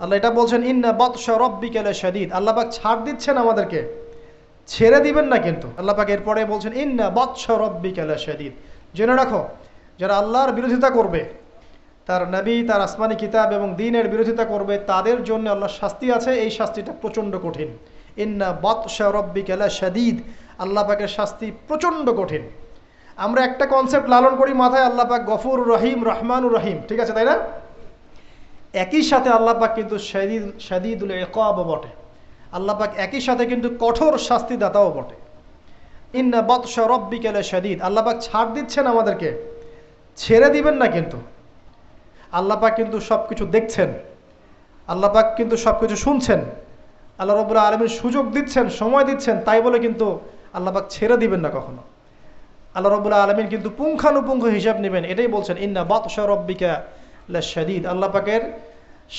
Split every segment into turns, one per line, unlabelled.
আল্লাহ এটা বলছেন ইন্না বাতশা রাব্বিকা লাশাদীদ। আল্লাহ পাক ছাড় দিচ্ছেন আমাদেরকে, ছেড়ে দিবেন না কিন্তু। আল্লাহ পাক এরপরে বলছেন ইন্না বাতশা রাব্বিকা লাশাদীদ। জেনে রাখো, যারা আল্লাহর বিরোধিতা করবে, তার নবী, তার আসমানি কিতাব এবং দ্বীনের বিরোধিতা করবে, তাদের জন্য আল্লাহর শাস্তি আছে। এই শাস্তিটা প্রচণ্ড কঠিন। ইন্না বাতশা রাব্বিকা লাশাদীদ, আল্লাহ পাকের শাস্তি প্রচণ্ড কঠিন। আমরা একটা কনসেপ্ট লালন করি মাথায়, আল্লাহ পাক গফুর রহিম, রহমানুর রহিম, ঠিক আছে তাই না? একই সাথে আল্লাহ পাক কিন্তু শাদীদুল ইকাব বটে। আল্লাহ পাক একই সাথে কিন্তু কঠোর শাস্তিদাতাও বটে। ইন্না বাতশা রাব্বিকা লাশাদীদ। আল্লাহ পাক ছাড় দিচ্ছেন আমাদেরকে, ছেড়ে দিবেন না কিন্তু। আল্লাহ পাক কিন্তু সব কিছু দেখছেন, আল্লাহ পাক কিন্তু সব কিছু শুনছেন। আল্লাহ রাব্বুল আলামিন সুযোগ দিচ্ছেন, সময় দিচ্ছেন, তাই বলে কিন্তু আল্লাহ পাক ছেড়ে দিবেন না কখনো। আল্লাহ রাব্বুল আলামিন কিন্তু পুঙ্খানুপুঙ্খ হিসাব নেবেন। এটাই বলছেন ইন্না বাতশা রাব্বিকা লাশাদীদ। আল্লাহ পাকের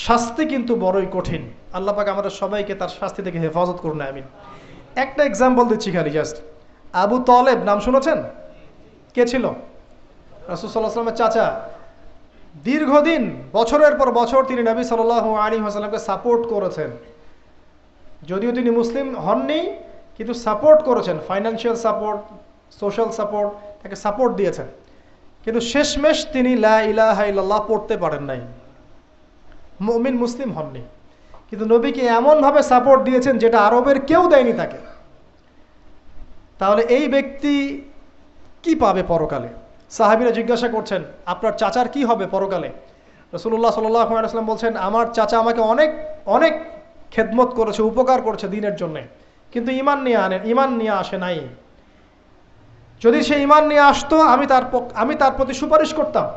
শাস্তি কিন্তু বড়ই কঠিন। আল্লাহ পাক আমাদের সবাইকে তার শাস্তি থেকে হেফাজত করুন, আমিন। একটা এক্সাম্পল দিচ্ছি খালি, জাস্ট। আবু তালেব নাম শুনেছেন? কে ছিল? রাসূল সাল্লাল্লাহু আলাইহি ওয়াসাল্লামের চাচা। দীর্ঘদিন, বছরের পর বছর তিনি নবী সাল্লাল্লাহু আলাইহি ওয়াসাল্লামকে সাপোর্ট করেছেন। যদিও তিনি মুসলিম হননি, কিন্তু সাপোর্ট করেছেন, ফাইন্যান্সিয়াল সাপোর্ট, সোশ্যাল সাপোর্ট, তাকে সাপোর্ট দিয়েছেন। কিন্তু শেষমেশ তিনি লা ইলাহা ইল্লাল্লাহ পড়তে পারেন নাই, মুমিন মুসলিম হননি। কিন্তু নবীকে এমনভাবে সাপোর্ট দিয়েছেন যেটা আরবের কেউ দেয়নি তাকে। তাহলে এই ব্যক্তি কি পাবে পরকালে? সাহাবীরা জিজ্ঞাসা করছেন, আপনার চাচার কি হবে পরকালে? রাসূলুল্লাহ সাল্লাল্লাহু আলাইহি ওয়াসাল্লাম বলছেন, আমার চাচা আমাকে অনেক অনেক খেদমত করেছে, উপকার করেছে দ্বীনের জন্য, কিন্তু ঈমান নিয়ে আসে নাই। যদি সে ঈমান নিয়ে আসতো, আমি তার প্রতি সুপারিশ করতাম।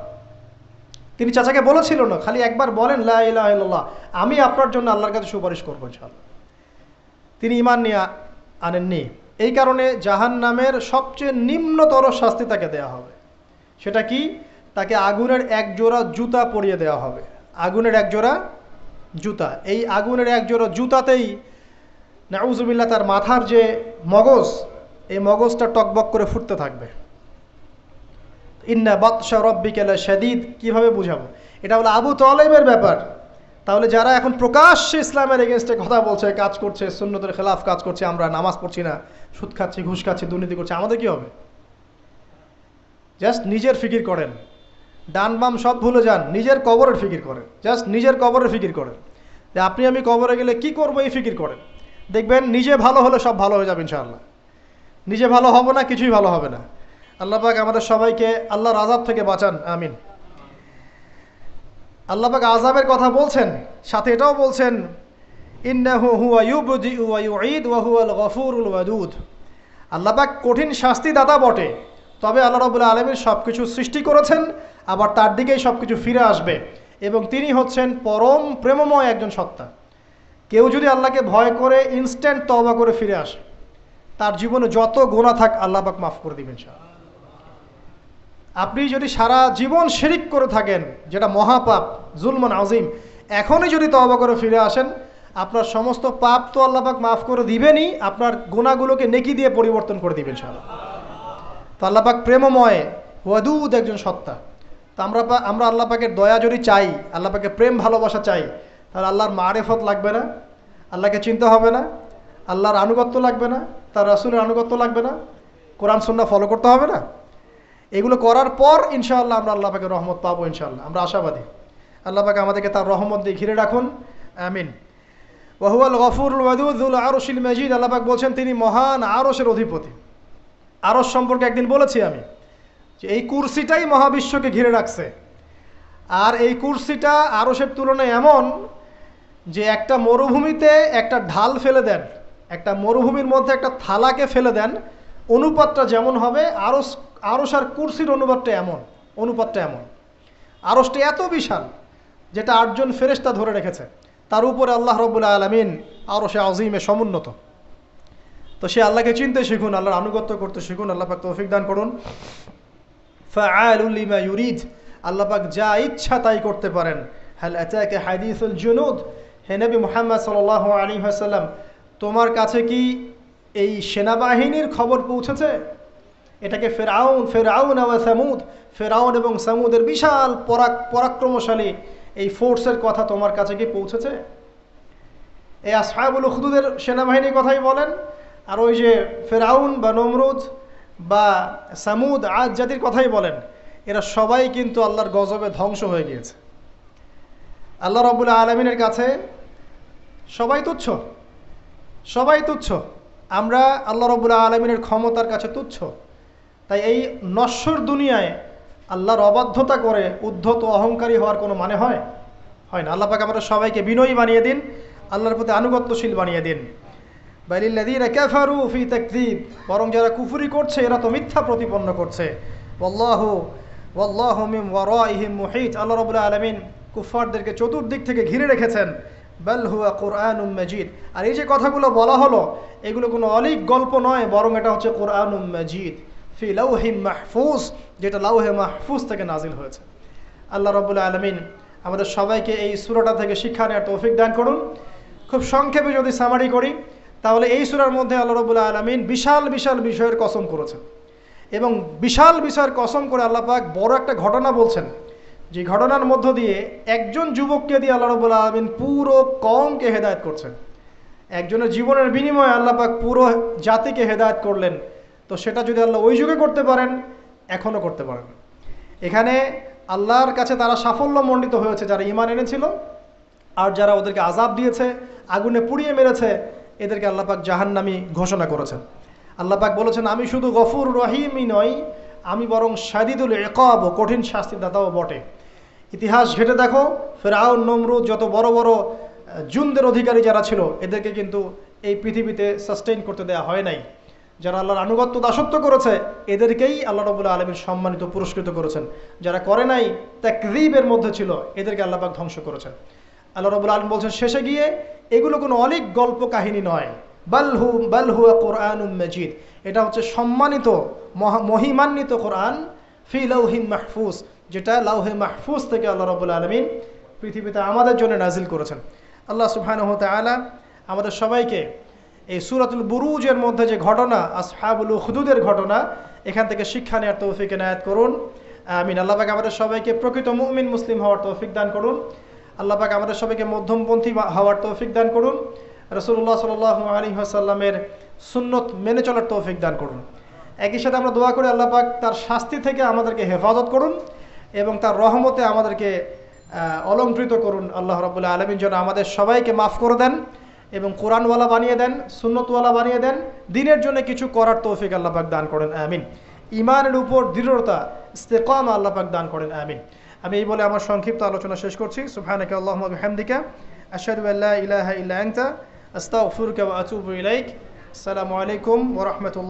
তিনি চাচাকে বলেছিল না, খালি একবার বলেন লা ইলাহা ইল্লাল্লাহ, আমি আপনার জন্য আল্লাহর কাছে সুপারিশ করবো ইনশাআল্লাহ। তিনি ঈমান নিয়ে আনেননি। এই কারণে জাহান্নামের সবচেয়ে নিম্নতর শাস্তি তাকে দেয়া হবে। সেটা কি? তাকে আগুনের এক জোড়া জুতা পরিয়ে দেওয়া হবে। আগুনের এক জোড়া জুতা। এই আগুনের এক জোড়া জুতাতেই নাউজুবিল্লাহ তার মাথার যে মগজ, এই মগজটা টকবক করে ফুটতে থাকবে। ইন্না বাতশা রাব্বিকা লাশাদীদ কিভাবে বুঝাবো? এটা হলো আবু তালেবের ব্যাপার। তাহলে যারা এখন প্রকাশ্যে ইসলামের এগেনস্টে কথা বলছে, কাজ করছে, সুন্নতের খেলাফ কাজ করছে, আমরা নামাজ পড়ছি না, সুদ খাচ্ছি, ঘুষ খাচ্ছি, দুর্নীতি করছি, আমাদের কি হবে? জাস্ট নিজের ফিকির করেন, ডান বাম সব ভুলে যান, নিজের কবরের ফিকির করেন। জাস্ট নিজের কবরের ফিকির করেন যে আপনি আমি কবরে গেলে কি করবো, এই ফিকির করেন। দেখবেন নিজে ভালো হলে সব ভালো হয়ে যাবে ইনশাআল্লাহ। নিজে ভালো হবে না, কিছুই ভালো হবে না। আল্লাহ পাক আমাদের সবাইকে আল্লাহর আযাব থেকে বাঁচান, আমিন। আল্লাহ পাক আযাবের কথা বলছেন, সাথে এটাও বলছেন ইন্নাহু হুয়া ইউবদিউ ওয়া ইউঈদ ওয়া হুয়াল গফুরুল ওয়াদুদ। আল্লাহ পাক কঠিন শাস্তিদাতা বটে, তবে আল্লাহ রাব্বুল আলামিন সব কিছু সৃষ্টি করেছেন, আবার তার দিকেই সব কিছু ফিরে আসবে, এবং তিনি হচ্ছেন পরম প্রেমময় একজন সত্তা। কেউ যদি আল্লাহকে ভয় করে ইনস্ট্যান্ট তওবা করে ফিরে আসে, তার জীবনে যত গুনাহ থাক আল্লাহ পাক মাফ করে দিবেন ইনশাআল্লাহ। আপনি যদি সারা জীবন শিরিক করে থাকেন, যেটা মহাপাপ, জুলমান আযীম, এখনই যদি তওবা করে ফিরে আসেন, আপনার সমস্ত পাপ তো আল্লাহ পাক মাফ করে দিবেনই, আপনার গুনাহগুলোকে নেকি দিয়ে পরিবর্তন করে দিবেন ইনশাআল্লাহ। তো আল্লাহ পাক প্রেমময়, ওয়াদুদ একজন সত্তা। তো আমরা আল্লাহ পাকের দয়া যদি চাই, আল্লাহ পাকের প্রেম ভালোবাসা চাই, তাহলে আল্লাহর মারিফত লাগবে না, আল্লাহকে চিনতে হবে না, আল্লাহর আনুগত্য লাগবে না, তার রাসূলের আনুগত্য লাগবে না, কোরআন সুন্নাহ ফলো করতে হবে না। এগুলো করার পর ইনশাআল্লাহ আমরা আল্লাহ পাকের রহমত পাবো ইনশাআল্লাহ। আমরা আশাবাদী। আল্লাহ পাক আমাদেরকে তার রহমত দিয়ে ঘিরে রাখুন, আমিন। ওয়া হুয়াল গফুরুল ওয়াদুদ যুল আরশিল মাজিদ। আল্লাহ পাক বলছেন তিনি মহান আরশের অধিপতি। আরশ সম্পর্কে একদিন বলেছি আমি যে এই কুরসিটাই মহাবিশ্বকে ঘিরে রাখছে। আর এই কুরসিটা আরশের তুলনায় এমন যে একটা মরুভূমিতে একটা ঢাল ফেলে দেন, একটা মরুভূমির মধ্যে একটা থালাকে ফেলে দেন, অনুপাতটা যেমন হবে, আরশ আর কুরসির অনুপাতটা এমন। আরশটা এত বিশাল যেটা 8 জন ফেরেশতা ধরে রেখেছে। তার উপরে আল্লাহ রাব্বুল আলামিন আরশে আযীমে সমুন্নত। তো সে আল্লাহকে চিনতে শিখুন, আল্লাহর আনুগত্য করতে শিখুন। আল্লাহ পাক তৌফিক দান করুন। ফাআলুল লিমা ইউরিদ। আল্লাহ পাক যা ইচ্ছা তাই করতে পারেন। হাল আতাকা হাদিসুল জুনুদ। হে নবী মুহাম্মদ সাল্লাল্লাহু আলাইহি ওয়াসাল্লাম, তোমার কাছে কি এই সেনাবাহিনীর খবর পৌঁছেছে? এটাকে ফেরাউন ওয়া সামুদ, ফেরাউন এবং সামুদের বিশাল পরাক্রমশালী এই ফোর্সের কথা তোমার কাছে কি পৌঁছেছে? এই আসহাবুল উখদুদের সেনাবাহিনীর কথাই বলেন, আর ওই যে ফেরাউন বা নমরুদ বা সামুদ আদ জাতির কথাই বলেন, এরা সবাই কিন্তু আল্লাহর গজবে ধ্বংস হয়ে গিয়েছে। আল্লাহ রাব্বুল আলামিনের কাছে সবাই তুচ্ছ, সবাই তুচ্ছ। আমরা আল্লাহ রাব্বুল আলামিনের ক্ষমতার কাছে তুচ্ছ। তাই এই নশ্বর দুনিয়ায় আল্লাহর অবাধ্যতা করে উদ্ধত অহংকারী হওয়ার কোনো মানে হয়? হয় না। আল্লাহ পাক আমরা সবাইকে বিনয়ী বানিয়ে দিন, আল্লাহর প্রতি আনুগত্যশীল বানিয়ে দিন। বালিল্লাযীনা কাফারু ফি তাকযীব, বরং যারা কুফরি করছে এরা তো মিথ্যা প্রতিপন্ন করছে। ওয়াল্লাহু মিন ওয়ারাইহিম মুহিত, আল্লাহ রাব্বুল আলামিন কুফফারদেরকে চতুর্দিক থেকে ঘিরে রেখেছেন। বাল হুয়া কুরআনুম মাজিদ, আর এই যে কথাগুলো বলা হলো এগুলো কোনো অলীক গল্প নয়, বরং এটা হচ্ছে কুরআনুম মাজিদ ফি লাউহিম মাহফুজ, যেটা লাউহে মাহফুজ থেকে নাজিল হয়েছে। আল্লাহ রাব্বুল আলামিন আমাদের সবাইকে এই সূরাটা থেকে শিক্ষা নেওয়ার তৌফিক দান করুন। খুব সংক্ষেপে যদি সামারি করি, তাহলে এই সূরার মধ্যে আল্লাহ রাব্বুল আলামিন বিশাল বিশাল বিষয়ের কসম করেছেন, এবং বিশাল বিষয়ের কসম করে আল্লাহ পাক বড় একটা ঘটনা বলছেন, যে ঘটনার মধ্য দিয়ে একজন যুবককে দিয়ে আল্লাহ রাব্বুল আলামিন পুরো কওমকে হেদায়েত করছেন। একজনের জীবনের বিনিময়ে আল্লাহ পাক পুরো জাতিকে হেদায়েত করলেন। তো সেটা যদি আল্লাহ ওই যুগে করতে পারেন, এখনও করতে পারেন। এখানে আল্লাহর কাছে তারা সাফল্য মণ্ডিত হয়েছে যারা ঈমান এনেছিল, আর যারা ওদেরকে আযাব দিয়েছে, আগুনে পুড়িয়ে মেরেছে, এদেরকে আল্লাহ পাক জাহান্নামী ঘোষণা করেছেন। আল্লাহ পাক বলেছেন, আমি শুধু গফুর রহিমই নই, আমি বরং শাদীদুল ইকাব, কঠিন শাস্তিদাতাও বটে। ইতিহাস ঘেটে দেখো, ফেরাউন নমরুদ যত বড় বড় জুনদের অধিকারী যারা ছিল, এদেরকে কিন্তু এই পৃথিবীতে সাস্টেইন করতে দেওয়া হয় নাই। যারা আল্লাহর আনুগত্য দাসত্ব করেছে এদেরকেই আল্লাহ রাব্বুল আলামিন সম্মানিত পুরস্কৃত করেছেন। যারা করে নাই, তাকযীবের মধ্যে ছিল, এদেরকে আল্লাহ পাক ধ্বংস করেছেন। আল্লাহ রাব্বুল আলামিন বলছেন শেষে গিয়ে, এগুলো কোনো অলীক গল্প কাহিনী নয়, বাল হুয়া কুরআনুম মাজিদ, এটা হচ্ছে সম্মানিত মহিমান্বিত কোরআন ফি লাউহিম মাহফুজ, যেটা লাউহে মাহফুজ থেকে আল্লাহ রাব্বুল আলামিন পৃথিবীতে আমাদের জন্য নাজিল করেছেন। আল্লাহ সুবহানাহু ওয়া তাআলা আমাদের সবাইকে এই সূরাতুল বুরুজের মধ্যে যে ঘটনা, আসহাবুল উখদুদের ঘটনা, এখান থেকে শিক্ষা নেওয়ার তৌফিক এনায়েত করুন। আমিন। আল্লাহ পাক আমাদের সবাইকে প্রকৃত মুমিন মুসলিম হওয়ার তৌফিক দান করুন। আল্লাহ পাক আমাদের সবাইকে মধ্যমপন্থী হওয়ার তৌফিক দান করুন। রাসূলুল্লাহ সাল্লাল্লাহু আলাইহি ওয়াসাল্লামের সুন্নত মেনে চলার তৌফিক দান করুন। একই সাথে আমরা দোয়া করি আল্লাহ পাক তার শাস্তি থেকে আমাদেরকে হেফাজত করুন এবং তার রহমতে আমাদেরকে অলংকৃত করুন। আল্লাহ রাব্বুল আলামিন যেন আমাদের সবাইকে মাফ করে দেন এবং কোরআনওয়ালা বানিয়ে দেন, সুন্নতওয়ালা বানিয়ে দেন, দ্বীনের জন্য কিছু করার তৌফিক আল্লাহ পাক দান করেন। আমিন। ঈমানের উপর দৃঢ়তা, ইস্তেকামা আল্লাহ পাক দান করেন। আমিন। আমি এই বলে আমার সংক্ষিপ্ত আলোচনা শেষ করছি। সুবহানাকা আল্লাহুম্মা বিহামদিকা আশহাদু আল্লা ইলাহা ইল্লা আনতা আস্তাগফিরুকা ওয়া আতুবু ইলাইক। আসসালামু আলাইকুম ওয়া রাহমাতুল্লাহ।